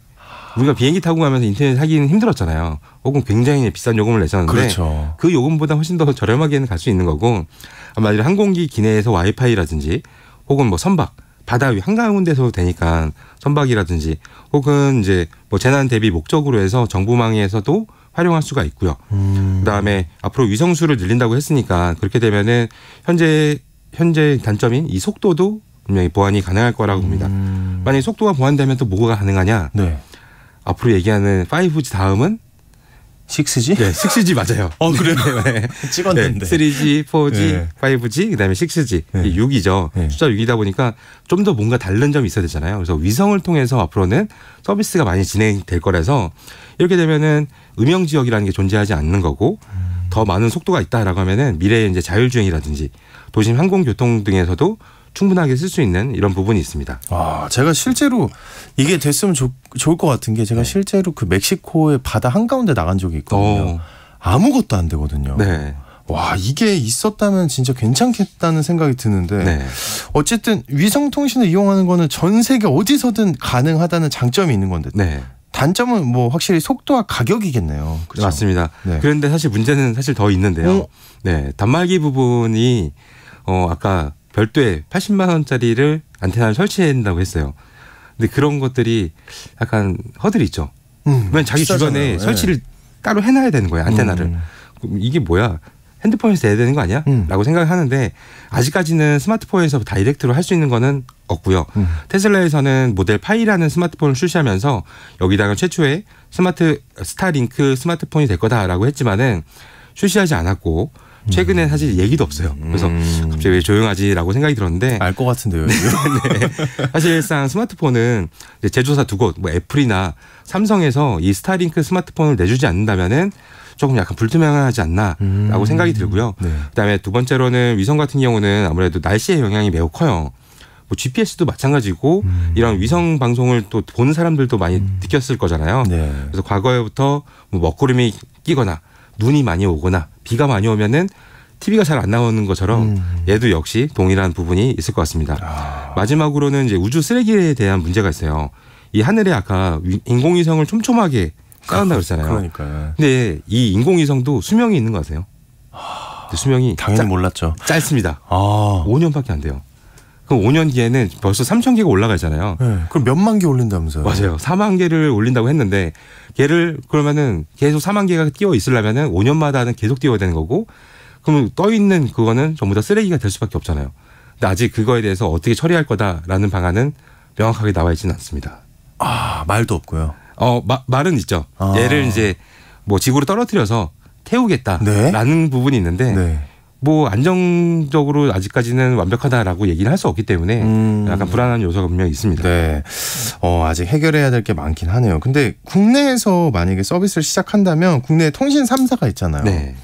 우리가 비행기 타고 가면서 인터넷 하기는 힘들었잖아요. 혹은 굉장히 비싼 요금을 냈었는데 그렇죠. 그 요금보다 훨씬 더 저렴하게는 갈 수 있는 거고 아마 항공기 기내에서 와이파이라든지 혹은 뭐 선박 바다 위 한가운 데서 되니까 선박이라든지 혹은 이제 뭐 재난 대비 목적으로 해서 정보망에서도 활용할 수가 있고요. 그다음에 앞으로 위성수를 늘린다고 했으니까 그렇게 되면은 현재 단점인 이 속도도 분명히 보완이 가능할 거라고 봅니다. 만약에 속도가 보완되면 또 뭐가 가능하냐? 네. 앞으로 얘기하는 5G 다음은 6G? 네, 6G 맞아요. 그래요? 네. 찍었는데. 3G, 4G, 네. 5G, 그다음에 6G, 네. 6이죠. 네. 숫자 6이다 보니까 좀 더 뭔가 다른 점이 있어야 되잖아요. 그래서 위성을 통해서 앞으로는 서비스가 많이 진행될 거라서 이렇게 되면은 음영 지역이라는 게 존재하지 않는 거고 더 많은 속도가 있다라고 하면은 미래에 이제 자율주행이라든지 도심 항공교통 등에서도 충분하게 쓸 수 있는 이런 부분이 있습니다. 제가 실제로 이게 됐으면 좋을 것 같은 게 제가 실제로 그 멕시코의 바다 한가운데 나간 적이 있거든요. 아무것도 안 되거든요. 네. 와, 이게 있었다면 진짜 괜찮겠다는 생각이 드는데 네. 어쨌든 위성통신을 이용하는 거는 전 세계 어디서든 가능하다는 장점이 있는 건데 네. 단점은 뭐 확실히 속도와 가격이겠네요. 그렇죠? 맞습니다. 네. 그런데 사실 문제는 사실 더 있는데요. 네. 단말기 부분이 아까 별도의 80만 원짜리를 안테나를 설치해야 된다고 했어요. 근데 그런 것들이 약간 허들이 있죠. 왜냐면 자기 비싸잖아요. 주변에 네. 설치를 따로 해놔야 되는 거예요. 안테나를. 그럼 이게 뭐야? 핸드폰에서 해야 되는 거 아니야? 라고 생각하는데 아직까지는 스마트폰에서 다이렉트로 할 수 있는 거는 없고요. 테슬라에서는 모델 파이라는 스마트폰을 출시하면서 여기다가 최초의 스타링크 스마트폰이 될 거다라고 했지만은 출시하지 않았고 최근에 사실 얘기도 없어요. 그래서 갑자기 왜 조용하지라고 생각이 들었는데 알 것 같은데요. 네. 사실상 스마트폰은 이제 제조사 두 곳, 뭐 애플이나 삼성에서 이 스타링크 스마트폰을 내주지 않는다면은 조금 약간 불투명하지 않나라고 생각이 들고요. 네. 그다음에 두 번째로는 위성 같은 경우는 아무래도 날씨의 영향이 매우 커요. 뭐 GPS도 마찬가지고 이런 위성 방송을 또 보는 사람들도 많이 느꼈을 거잖아요. 네. 그래서 과거에부터 뭐 먹구름이 끼거나 눈이 많이 오거나 비가 많이 오면은 TV가 잘 안 나오는 것처럼 얘도 역시 동일한 부분이 있을 것 같습니다. 마지막으로는 이제 우주 쓰레기에 대한 문제가 있어요. 이 하늘에 아까 인공위성을 촘촘하게 쌓았다고 그랬잖아요. 그러니까요. 근데 이 인공위성도 수명이 있는 거 아세요? 수명이 당연히 몰랐죠. 짧습니다. 5년밖에 안 돼요. 그럼 5년 뒤에는 벌써 3,000개가 올라가잖아요. 네. 그럼 몇만 개 올린다면서요? 맞아요. 4만 개를 올린다고 했는데 걔를 그러면은 계속 4만 개가 띄워 있으려면은 5년마다는 계속 띄워야 되는 거고 그럼 떠 있는 그거는 전부 다 쓰레기가 될 수밖에 없잖아요. 근데 아직 그거에 대해서 어떻게 처리할 거다라는 방안은 명확하게 나와 있지는 않습니다. 아, 말도 없고요. 말은 있죠. 아. 얘를 이제 뭐 지구로 떨어뜨려서 태우겠다라는 네? 부분이 있는데 네. 뭐 안정적으로 아직까지는 완벽하다라고 얘기는 할 수 없기 때문에 약간 불안한 요소가 분명히 있습니다. 네. 아직 해결해야 될 게 많긴 하네요. 근데 국내에서 만약에 서비스를 시작한다면 국내 통신 3사가 있잖아요. 네.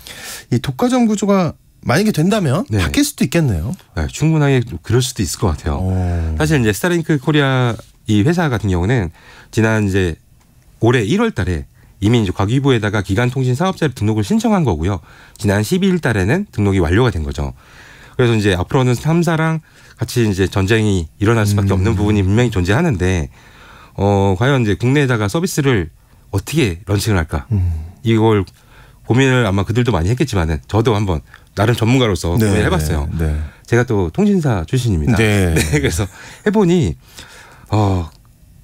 이 독과점 구조가 만약에 된다면 네. 바뀔 수도 있겠네요. 네, 충분하게 그럴 수도 있을 것 같아요. 사실 이제 스타링크 코리아 이 회사 같은 경우는 지난 이제 올해 1월 달에 이미 이제 과기부에다가 기간통신 사업자를 등록을 신청한 거고요. 지난 12일 달에는 등록이 완료가 된 거죠. 그래서 이제 앞으로는 3사랑 같이 이제 전쟁이 일어날 수밖에 없는 부분이 분명히 존재하는데, 과연 이제 국내에다가 서비스를 어떻게 런칭을 할까? 이걸 고민을 아마 그들도 많이 했겠지만은 저도 한번 나름 전문가로서 고민을 해봤어요. 네. 제가 또 통신사 출신입니다. 네. 네, 그래서 해보니,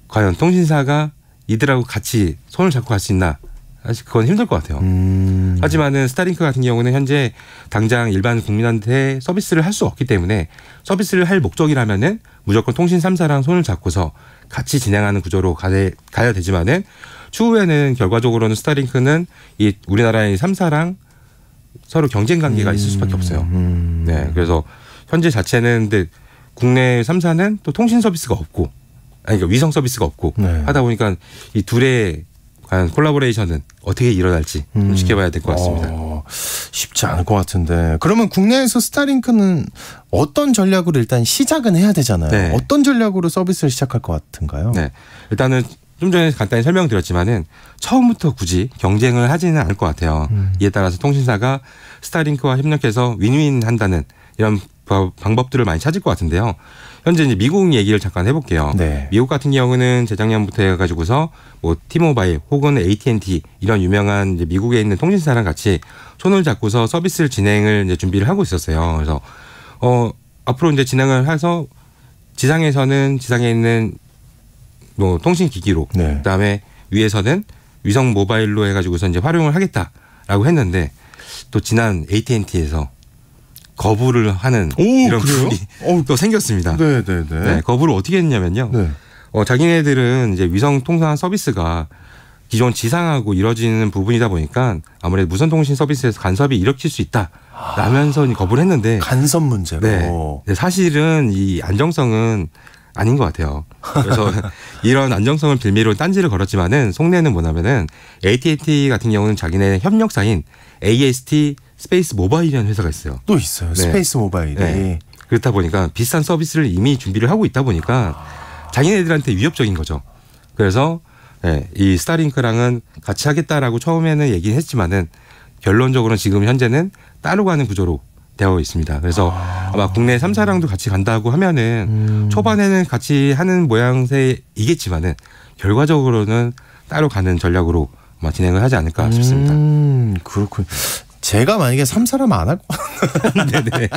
과연 통신사가 이들하고 같이 손을 잡고 갈 수 있나? 사실 그건 힘들 것 같아요. 하지만은 스타링크 같은 경우는 현재 당장 일반 국민한테 서비스를 할 수 없기 때문에 서비스를 할 목적이라면은 무조건 통신 3사랑 손을 잡고서 같이 진행하는 구조로 가야 되지만은 추후에는 결과적으로는 스타링크는 이 우리나라의 3사랑 서로 경쟁 관계가 있을 수밖에 없어요. 네, 그래서 현재 자체는 근데 국내 3사는 또 통신 서비스가 없고, 그러니까 위성 서비스가 없고 네. 하다 보니까 이 둘의 과연 콜라보레이션은 어떻게 일어날지 좀 지켜봐야 될 것 같습니다. 쉽지 않을 것 같은데. 그러면 국내에서 스타링크는 어떤 전략으로 일단 시작은 해야 되잖아요. 네. 어떤 전략으로 서비스를 시작할 것 같은가요? 네, 일단은 좀 전에 간단히 설명드렸지만은 처음부터 굳이 경쟁을 하지는 않을 것 같아요. 이에 따라서 통신사가 스타링크와 협력해서 윈윈한다는 이런 방법들을 많이 찾을 것 같은데요. 현재 이제 미국 얘기를 잠깐 해볼게요. 네. 미국 같은 경우는 재작년부터 해가지고서 뭐 티모바일 혹은 AT&T 이런 유명한 이제 미국에 있는 통신사랑 같이 손을 잡고서 서비스를 진행을 이제 준비를 하고 있었어요. 그래서 앞으로 이제 진행을 해서 지상에 있는 뭐 통신 기기로, 네. 그다음에 위에서는 위성 모바일로 해가지고서 이제 활용을 하겠다라고 했는데 또 지난 AT&T에서 거부를 하는 이런 그래요? 부분이 또 생겼습니다. 네네네. 네, 거부를 어떻게 했냐면요. 네. 자기네들은 이제 위성 통상 서비스가 기존 지상하고 이루어지는 부분이다 보니까 아무래도 무선 통신 서비스에서 간섭이 일으킬 수 있다라면서 거부를 했는데 간섭 문제로. 네, 사실은 이 안정성은 아닌 것 같아요. 그래서 이런 안정성을 빌미로 딴지를 걸었지만은 속내는 뭐냐면은 AT&T 같은 경우는 자기네 협력사인 AST 스페이스 모바일이라는 회사가 있어요. 또 있어요. 네. 스페이스 모바일이. 네. 그렇다 보니까 비싼 서비스를 이미 준비를 하고 있다 보니까 자기네들한테 위협적인 거죠. 그래서 이 스타링크랑은 같이 하겠다라고 처음에는 얘기는 했지만은 결론적으로는 지금 현재는 따로 가는 구조로 되어 있습니다. 그래서 아마 국내 3사랑도 같이 간다고 하면은 초반에는 같이 하는 모양새이겠지만은 결과적으로는 따로 가는 전략으로 아마 진행을 하지 않을까 싶습니다. 그렇군요. 제가 만약에 3사라면 안 할 것 같아요. 네네.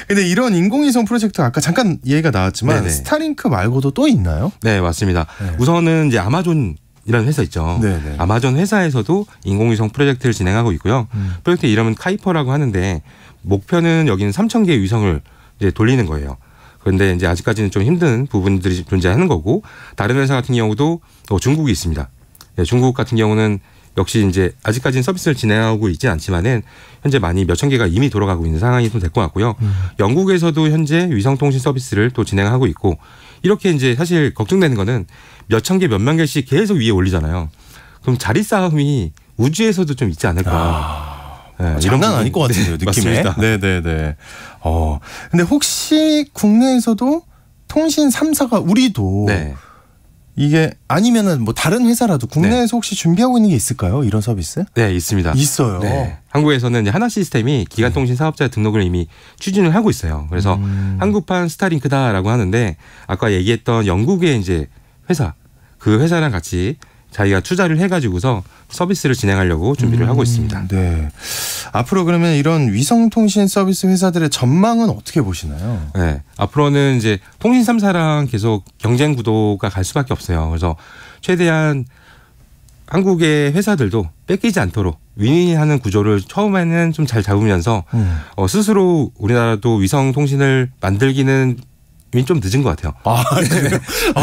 근데 이런 인공위성 프로젝트 아까 잠깐 얘기가 나왔지만 네네. 스타링크 말고도 또 있나요? 네, 맞습니다. 네. 우선은 이제 아마존이라는 회사 있죠. 네네. 아마존 회사에서도 인공위성 프로젝트를 진행하고 있고요. 프로젝트 이름은 카이퍼라고 하는데 목표는 여기는 3,000개의 위성을 이제 돌리는 거예요. 그런데 이제 아직까지는 좀 힘든 부분들이 존재하는 거고, 다른 회사 같은 경우도 중국이 있습니다. 네, 중국 같은 경우는 역시 이제 아직까지는 서비스를 진행하고 있지는 않지만은 현재 많이 몇천 개가 이미 돌아가고 있는 상황이 좀 될 것 같고요. 영국에서도 현재 위성통신 서비스를 또 진행하고 있고, 이렇게 이제 사실 걱정되는 거는 몇천 개, 몇만 개씩 계속 위에 올리잖아요. 그럼 자리 싸움이 우주에서도 좀 있지 않을까. 네, 장난 아닐 것 같은데요, 네, 느낌에. 맞습니다. 네네네. 근데 혹시 국내에서도 통신 3사가 우리도 네. 이게 아니면은 뭐 다른 회사라도 국내에서 혹시 준비하고 있는 게 있을까요? 이런 서비스? 네, 있습니다. 있어요. 네. 한국에서는 이제 하나 시스템이 기간통신 사업자 등록을 이미 추진을 하고 있어요. 그래서 한국판 스타링크다라고 하는데 아까 얘기했던 영국의 이제 회사, 그 회사랑 같이 자기가 투자를 해가지고서 서비스를 진행하려고 준비를 하고 있습니다. 네. 앞으로 그러면 이런 위성통신 서비스 회사들의 전망은 어떻게 보시나요? 네. 앞으로는 이제 통신 3사랑 계속 경쟁 구도가 갈 수밖에 없어요. 그래서 최대한 한국의 회사들도 뺏기지 않도록 윈윈하는 구조를 처음에는 좀 잘 잡으면서 스스로 우리나라도 위성 통신을 만들기는 이미 좀 늦은 것 같아요. 아, 그래요?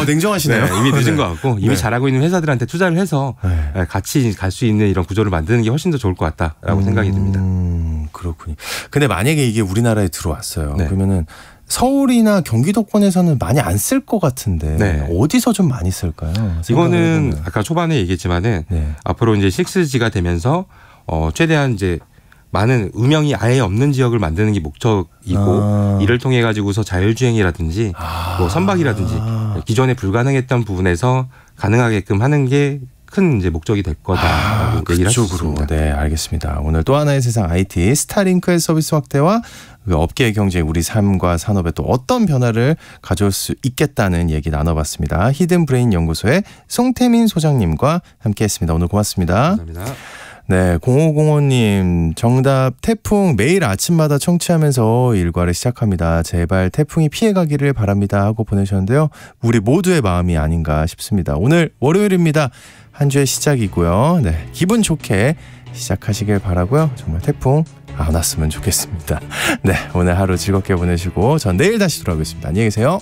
냉정하시네요. 네, 이미 늦은 것 같고 이미 네. 잘하고 있는 회사들한테 투자를 해서 네. 같이 갈 수 있는 이런 구조를 만드는 게 훨씬 더 좋을 것 같다라고 생각이 듭니다. 그렇군요. 근데 만약에 이게 우리나라에 들어왔어요. 네. 그러면은 서울이나 경기도권에서는 많이 안 쓸 것 같은데 네. 어디서 좀 많이 쓸까요? 이거는 생각해보면. 아까 초반에 얘기했지만은 네. 앞으로 이제 6G가 되면서 최대한 이제 많은 음영이 아예 없는 지역을 만드는 게 목적이고 이를 통해 가지고서 자율주행이라든지 뭐 선박이라든지 기존에 불가능했던 부분에서 가능하게끔 하는 게 큰 이제 목적이 될 거다라고 얘기를 할 수 있습니다. 네, 알겠습니다. 오늘 또 하나의 세상 IT 스타링크의 서비스 확대와 그 업계의 경쟁 우리 삶과 산업에 또 어떤 변화를 가져올 수 있겠다는 얘기 나눠봤습니다. 히든브레인 연구소의 송태민 소장님과 함께했습니다. 오늘 고맙습니다. 감사합니다. 네, 0505님 정답 태풍 매일 아침마다 청취하면서 일과를 시작합니다. 제발 태풍이 피해가기를 바랍니다 하고 보내셨는데요. 우리 모두의 마음이 아닌가 싶습니다. 오늘 월요일입니다. 한 주의 시작이고요. 네, 기분 좋게 시작하시길 바라고요. 정말 태풍 안 왔으면 좋겠습니다. 네, 오늘 하루 즐겁게 보내시고 전 내일 다시 돌아오겠습니다. 안녕히 계세요.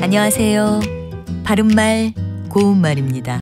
안녕하세요. 바른말 고운말입니다.